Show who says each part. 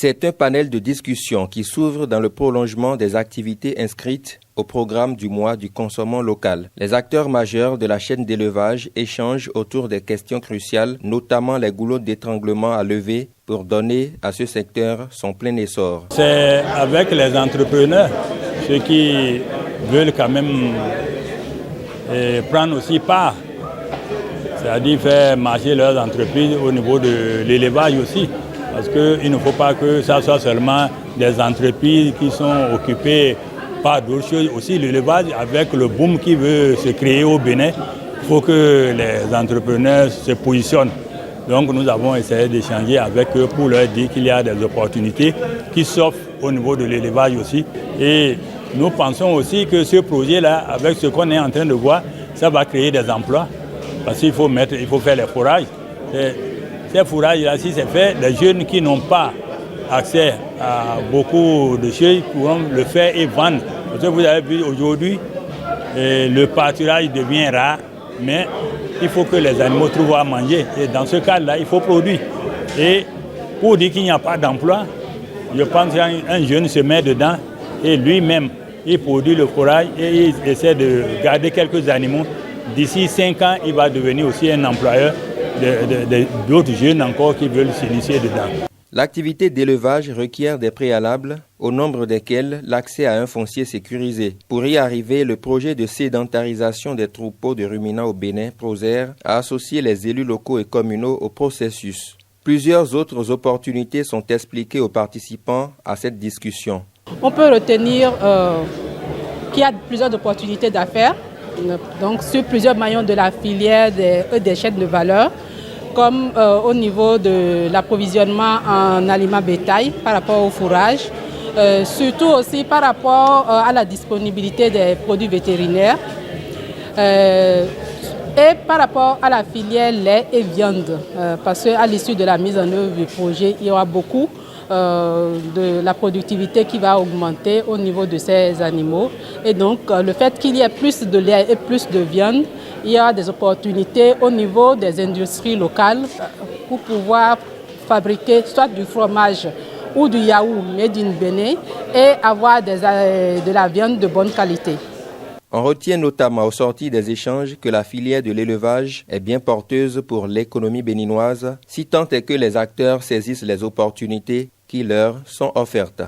Speaker 1: C'est un panel de discussion qui s'ouvre dans le prolongement des activités inscrites au programme du mois du consommant local. Les acteurs majeurs de la chaîne d'élevage échangent autour des questions cruciales, notamment les goulots d'étranglement à lever pour donner à ce secteur son plein essor.
Speaker 2: C'est avec les entrepreneurs, ceux qui veulent quand même prendre aussi part, c'est-à-dire faire marcher leurs entreprises au niveau de l'élevage aussi. Parce qu'il ne faut pas que ça soit seulement des entreprises qui sont occupées par d'autres choses. Aussi l'élevage, avec le boom qui veut se créer au Bénin, il faut que les entrepreneurs se positionnent. Donc nous avons essayé d'échanger avec eux pour leur dire qu'il y a des opportunités qui s'offrent au niveau de l'élevage aussi. Et nous pensons aussi que ce projet-là, avec ce qu'on est en train de voir, ça va créer des emplois. Parce qu'il faut faire les fourrages. Ces fourrages-là, si c'est fait, les jeunes qui n'ont pas accès à beaucoup de choses pourront le faire et vendre. Parce que vous avez vu aujourd'hui, le pâturage devient rare, mais il faut que les animaux trouvent à manger. Et dans ce cas-là, il faut produire. Et pour dire qu'il n'y a pas d'emploi, je pense qu'un jeune se met dedans et lui-même, il produit le fourrage et il essaie de garder quelques animaux. D'ici 5 ans, il va devenir aussi un employeur d'autres jeunes encore qui veulent s'initier dedans.
Speaker 1: L'activité d'élevage requiert des préalables, au nombre desquels l'accès à un foncier sécurisé. Pour y arriver, le projet de sédentarisation des troupeaux de ruminants au Bénin, PROSER, a associé les élus locaux et communaux au processus. Plusieurs autres opportunités sont expliquées aux participants à cette discussion.
Speaker 3: On peut retenir qu'il y a plusieurs opportunités d'affaires, donc sur plusieurs maillons de la filière des chaînes de valeur, comme au niveau de l'approvisionnement en aliments bétail par rapport au fourrage, surtout aussi par rapport à la disponibilité des produits vétérinaires et par rapport à la filière lait et viande, parce qu'à l'issue de la mise en œuvre du projet, il y aura beaucoup de la productivité qui va augmenter au niveau de ces animaux. Et donc, le fait qu'il y ait plus de lait et plus de viande, il y a des opportunités au niveau des industries locales pour pouvoir fabriquer soit du fromage ou du yaourt made in Bénin et avoir de la viande de bonne qualité.
Speaker 1: On retient notamment au sorti des échanges que la filière de l'élevage est bien porteuse pour l'économie béninoise, si tant est que les acteurs saisissent les opportunités qui leur sont offertes.